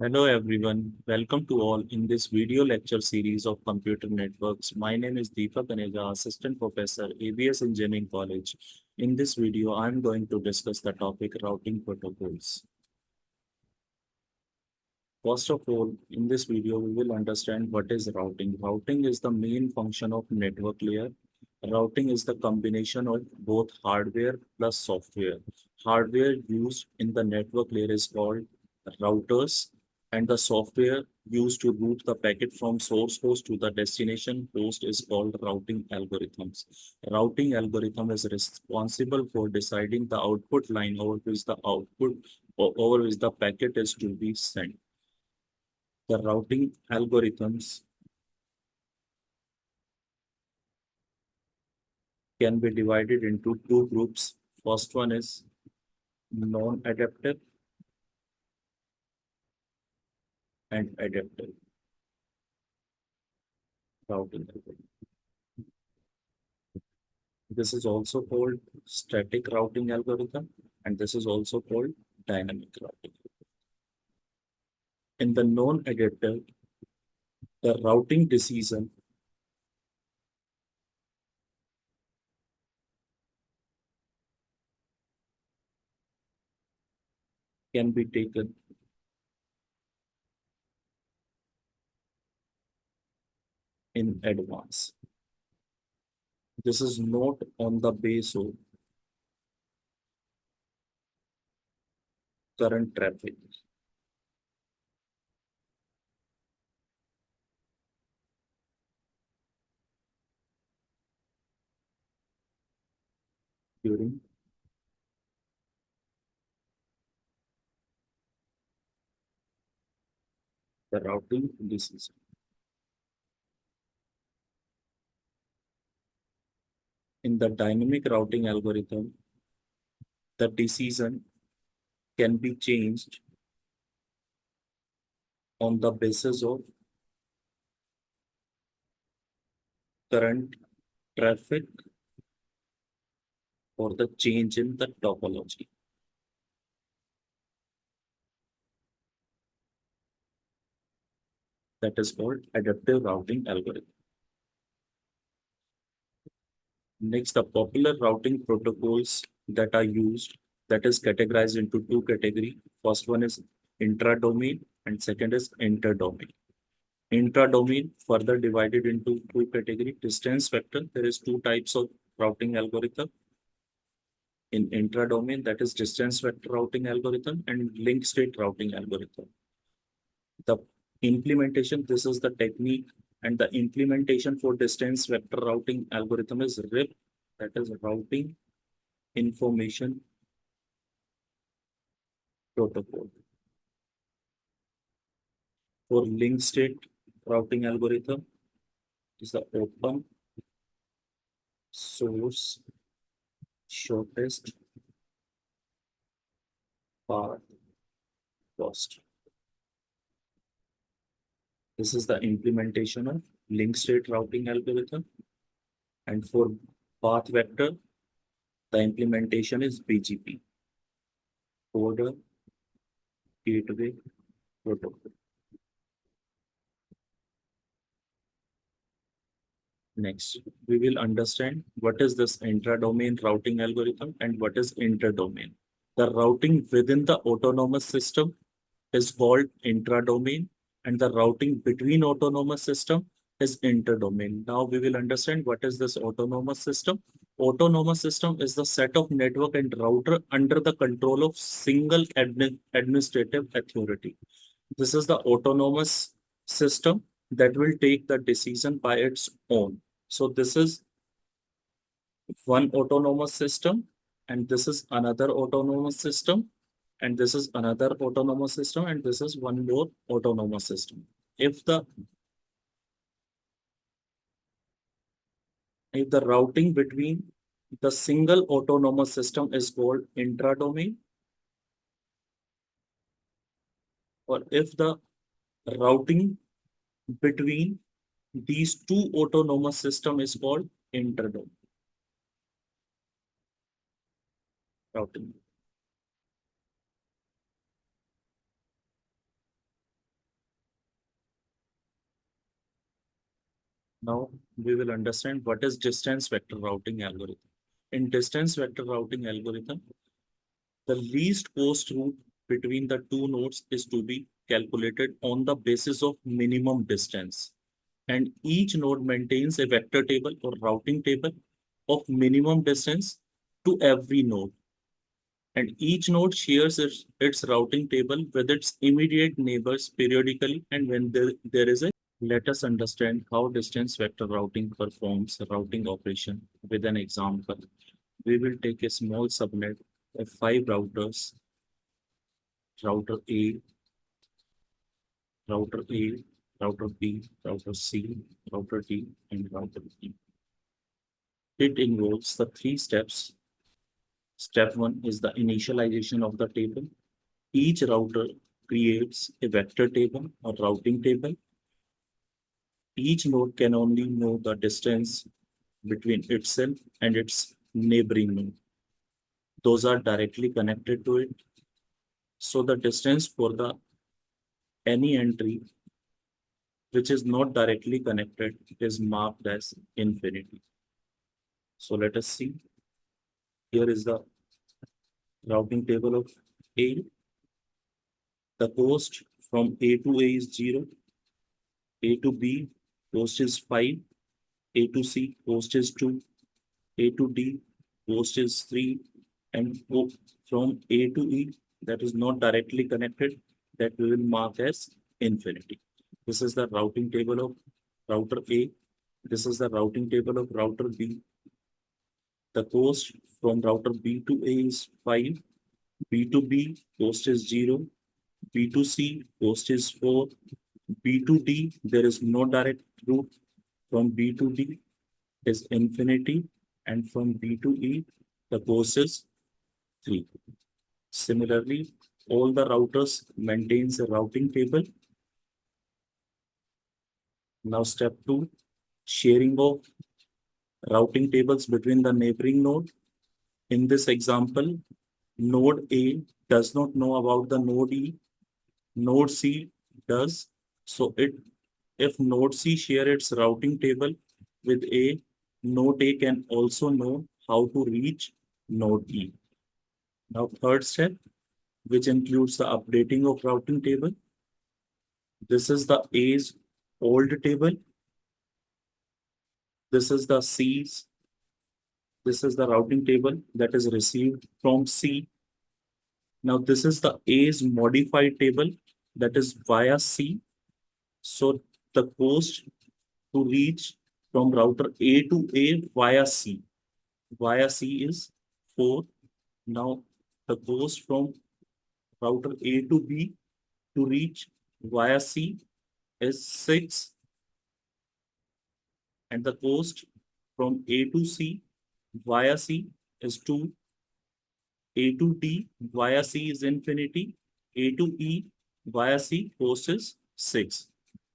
Hello everyone, welcome to all in this video lecture series of computer networks. My name is Deepak Aneja, Assistant Professor, ABS Engineering College. In this video, I'm going to discuss the topic routing protocols. First of all, in this video, we will understand what is routing. Routing is the main function of network layer. Routing is the combination of both hardware plus software. Hardware used in the network layer is called routers, and the software used to route the packet from source host to the destination host is called routing algorithms. Routing algorithm is responsible for deciding the output line over which the packet is to be sent. The routing algorithms can be divided into two groups. First one is non-adaptive and adaptive routing algorithm. This is also called static routing algorithm, and this is also called dynamic routing. In the non-adaptive, the routing decision can be taken in advance. This is not on the base of current traffic. During the routing decision. In the dynamic routing algorithm, the decision can be changed on the basis of current traffic or the change in the topology. That is called adaptive routing algorithm. Next, the popular routing protocols that are used, that is categorized into two categories. First one is intra-domain and second is inter-domain. Intra-domain further divided into two categories. Distance vector, there is two types of routing algorithm. In intra-domain, that is distance vector routing algorithm and link state routing algorithm. The implementation, this is the technique, and the implementation for distance vector routing algorithm is RIP, that is routing information protocol. For link state routing algorithm is the open source shortest path first. This is the implementation of link state routing algorithm. And for path vector, the implementation is BGP, border gateway protocol. Next, we will understand what is this intra-domain routing algorithm and what is inter-domain. The routing within the autonomous system is called intra-domain, and the routing between autonomous system is inter-domain. Now we will understand what is this autonomous system. Autonomous system is the set of network and router under the control of single administrative authority. This is the autonomous system that will take the decision by its own. So this is one autonomous system, and this is another autonomous system, and this is another autonomous system, and this is one more autonomous system. If the routing between the single autonomous system is called intra-domain, or if the routing between these two autonomous system is called inter-domain routing. Now we will understand what is distance vector routing algorithm. In distance vector routing algorithm, the least cost route between the two nodes is to be calculated on the basis of minimum distance. And each node maintains a vector table or routing table of minimum distance to every node. And each node shares its routing table with its immediate neighbors periodically. And when there is a let us understand how distance vector routing performs a routing operation with an example. We will take a small subnet of five routers, router A, router A, router B, router C, router D, and router E. It involves the three steps. Step one is the initialization of the table. Each router creates a vector table or routing table. Each node can only know the distance between itself and its neighboring node. Those are directly connected to it. So the distance for the any entry which is not directly connected is marked as infinity. So let us see. Here is the routing table of A. The cost from A to A is 0. A to B cost is 5. A to C cost is 2. A to D cost is 3. And from A to E that is not directly connected, that we will mark as infinity. This is the routing table of router A. This is the routing table of router B. The cost from router B to A is 5. B to B cost is 0. B to C cost is 4. B to D, there is no direct route. From B to D is infinity. And from B to E, the cost is 3. Similarly, all the routers maintains a routing table. Now step 2, sharing of routing tables between the neighboring node. In this example, node A does not know about the node E. Node C does. So if node C share its routing table with A, node A can also know how to reach node E. Now third step, which includes the updating of routing table. This is the A's old table. This is the C's. This is the routing table that is received from C. Now this is the A's modified table that is via C. So the cost to reach from router A to A via C is 4. Now the cost from router A to B to reach via C is 6. And the cost from A to C via C is 2. A to D via C is infinity. A to E via C cost is 6.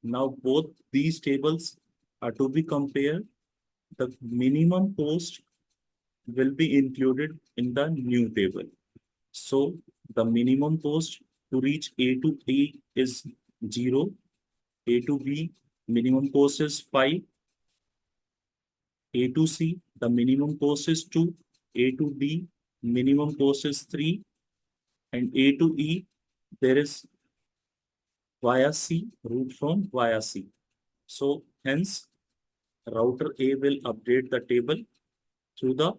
Now both these tables are to be compared. The minimum cost will be included in the new table. So the minimum cost to reach A to E is 0. A to B minimum cost is 5. A to C, the minimum cost is 2. A to D, minimum cost is 3. And A to E, there is via C, route from via C. So hence, router A will update the table through the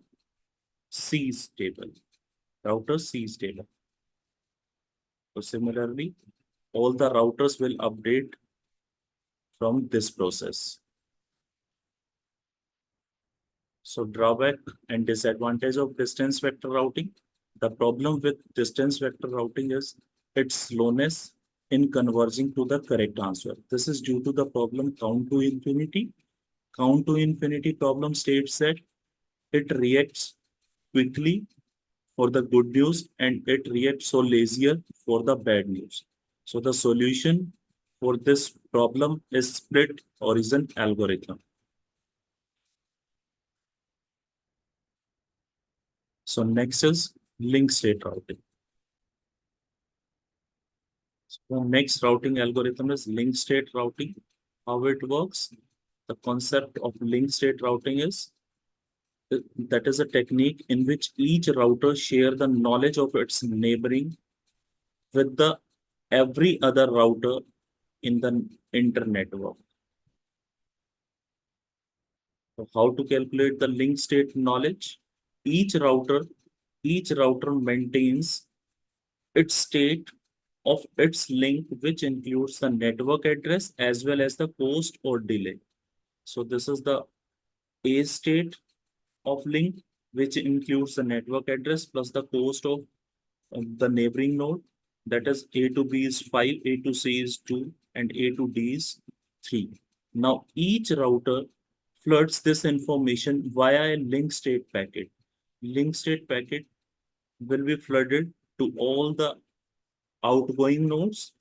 C's table, router C's table. So similarly, all the routers will update from this process. So drawback and disadvantage of distance vector routing. The problem with distance vector routing is its slowness in converging to the correct answer. This is due to the problem count to infinity. Count to infinity problem states that it reacts quickly for the good news and it reacts so lazier for the bad news. So the solution for this problem is split origin algorithm. So next is link state routing. So next routing algorithm is link state routing. How it works? The concept of link state routing is that is a technique in which each router share the knowledge of its neighboring with the every other router in the internetwork. So how to calculate the link state knowledge? Each router, each router maintains its state of its link, which includes the network address as well as the cost or delay. So this is the A state of link, which includes the network address plus the cost of the neighboring node. That is A to B is 5, A to C is 2, and A to D is 3. Now each router floods this information via a link state packet. Link state packet will be flooded to all the outgoing nodes.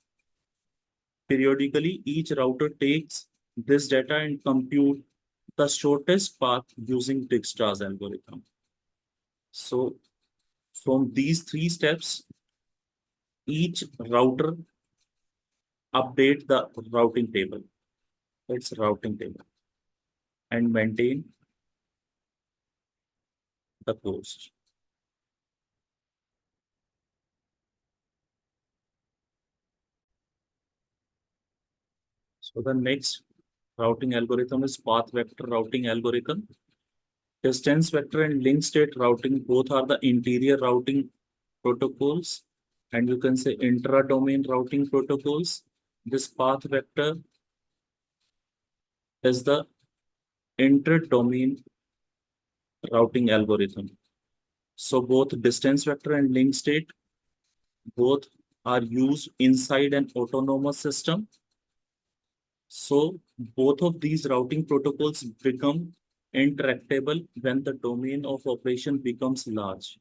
Periodically, each router takes this data and compute the shortest path using Dijkstra's algorithm. So from these three steps, each router update the routing table, its routing table, and maintain the cost. So the next routing algorithm is path vector routing algorithm. Distance vector and link state routing both are the interior routing protocols, and you can say intra-domain routing protocols. This path vector is the inter-domain routing algorithm. So both distance vector and link state both are used inside an autonomous system. So both of these routing protocols become interactable when the domain of operation becomes large.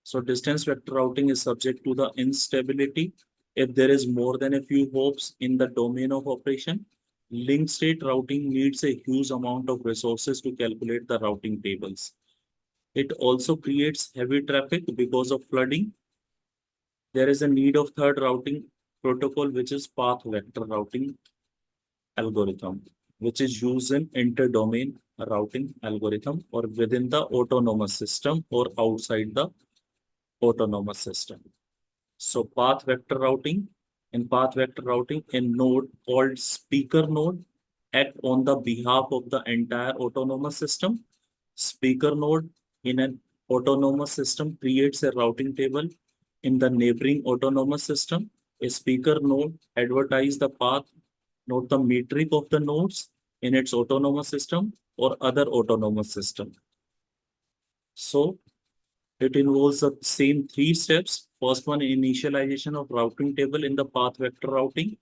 So distance vector routing is subject to the instability if there is more than a few hops in the domain of operation. Link state routing needs a huge amount of resources to calculate the routing tables. It also creates heavy traffic because of flooding. There is a need of third routing protocol, which is path vector routing algorithm, which is used in inter-domain routing algorithm or within the autonomous system or outside the autonomous system. So path vector routing, in path vector routing, a node called speaker node act on the behalf of the entire autonomous system. Speaker node in an autonomous system creates a routing table in the neighboring autonomous system. A speaker node advertise the path, note the metric of the nodes in its autonomous system or other autonomous system. So it involves the same three steps. First one, initialization of routing table in the path vector routing.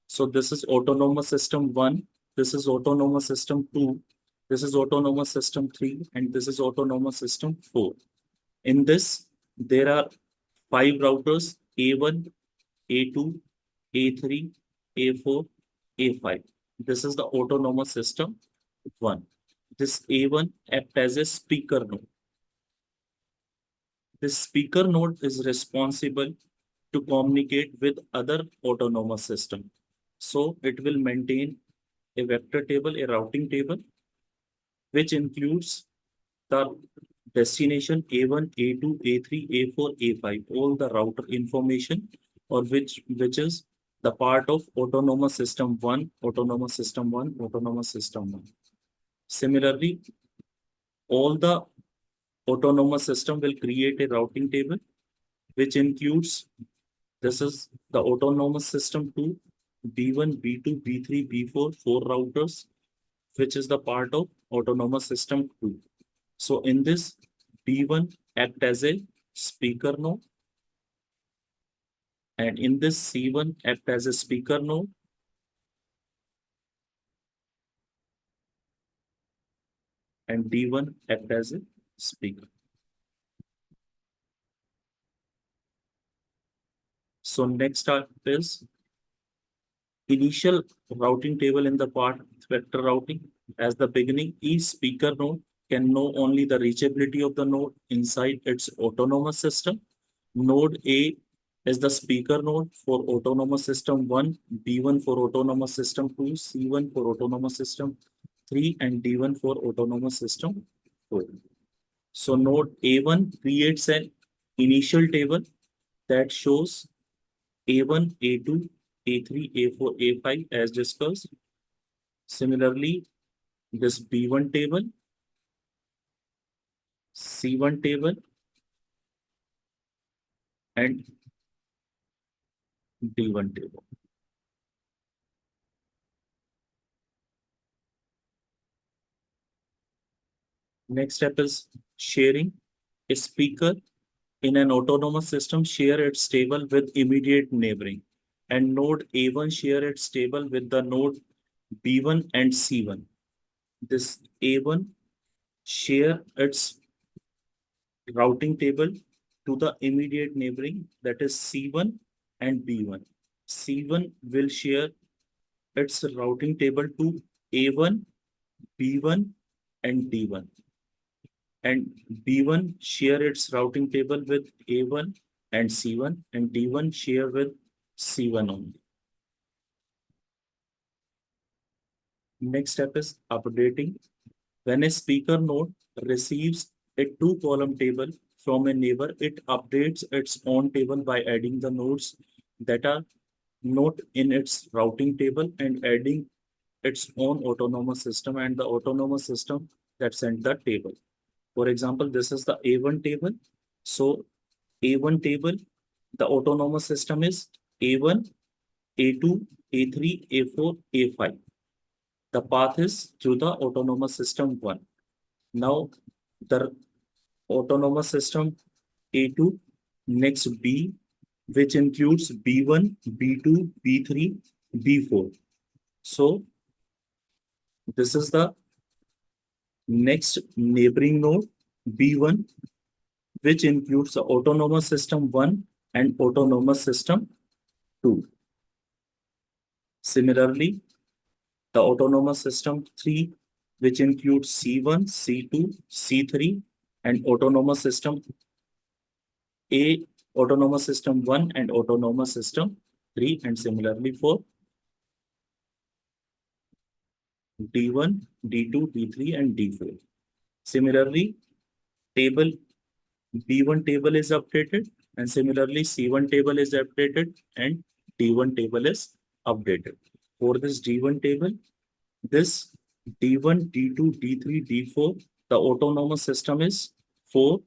So this is autonomous system 1, this is autonomous system 2, this is autonomous system 3, and this is autonomous system 4. In this, there are 5 routers, A1, A2, A3, A4, A5. This is the autonomous system 1. This A1 acts as a speaker node. This speaker node is responsible to communicate with other autonomous system. So it will maintain a vector table, a routing table, which includes the destination A1, A2, A3, A4, A5, all the router information, or which is the part of autonomous system 1, autonomous system 1, autonomous system 1. Similarly, all the autonomous system will create a routing table, which includes this is the autonomous system 2, B1, B2, B3, B4, 4 routers, which is the part of autonomous system 2. So in this, B1 act as a speaker node, and in this C1 act as a speaker node, and D1 act as a speaker. So next step is initial routing table in the path vector routing. As the beginning, each speaker node can know only the reachability of the node inside its autonomous system. Node A is the speaker node for autonomous system 1, B1 for autonomous system 2, C1 for autonomous system 3 and D1 for autonomous system 4. So node A1 creates an initial table that shows A1, A2, A3, A4, A5 as discussed. Similarly, this B1 table, C1 table, and D1 table. Next step is sharing. A speaker in an autonomous system share its table with immediate neighboring, and node A1 share its table with the node B1 and C1. This A1 share its routing table to the immediate neighboring, that is C1 and B1. C1 will share its routing table to A1, B1, and D1. And B1 share its routing table with A1 and C1, and D1 share with C1 only. Next step is updating. When a speaker node receives a two-column table from a neighbor, it updates its own table by adding the nodes that are not in its routing table and adding its own autonomous system and the autonomous system that sent the table. For example, this is the A1 table. So A1 table, the autonomous system is A1, A2, A3, A4, A5. The path is through the autonomous system 1. Now, the autonomous system A2, next B, which includes B1, B2, B3, B4. So, this is the next neighboring node B1, which includes the autonomous system 1 and autonomous system 2. Similarly, the autonomous system 3, which includes C1, C2, C3, and autonomous system A, autonomous system 1 and autonomous system 3, and similarly for D1, D2, D3, and D4. Similarly, table B1 table is updated, and similarly C1 table is updated, and D1 table is updated. For this D1 table, this D1, D2, D3, D4, the autonomous system is 4.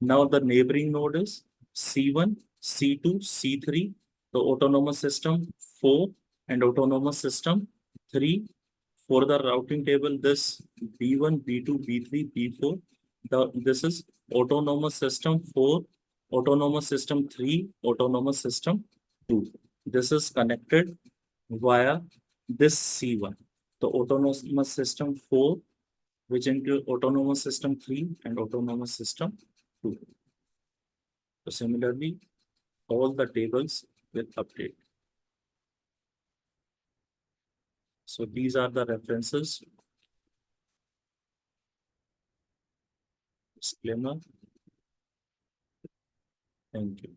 Now the neighboring node is C1, C2, C3, the autonomous system 4 and autonomous system 3. For the routing table, this B1, B2, B3, B4, this is autonomous system 4, autonomous system 3, autonomous system 2. This is connected via this C1. The autonomous system 4, which include autonomous system 3 and autonomous system 2. So similarly, all the tables will update. So these are the references. Disclaimer. Thank you.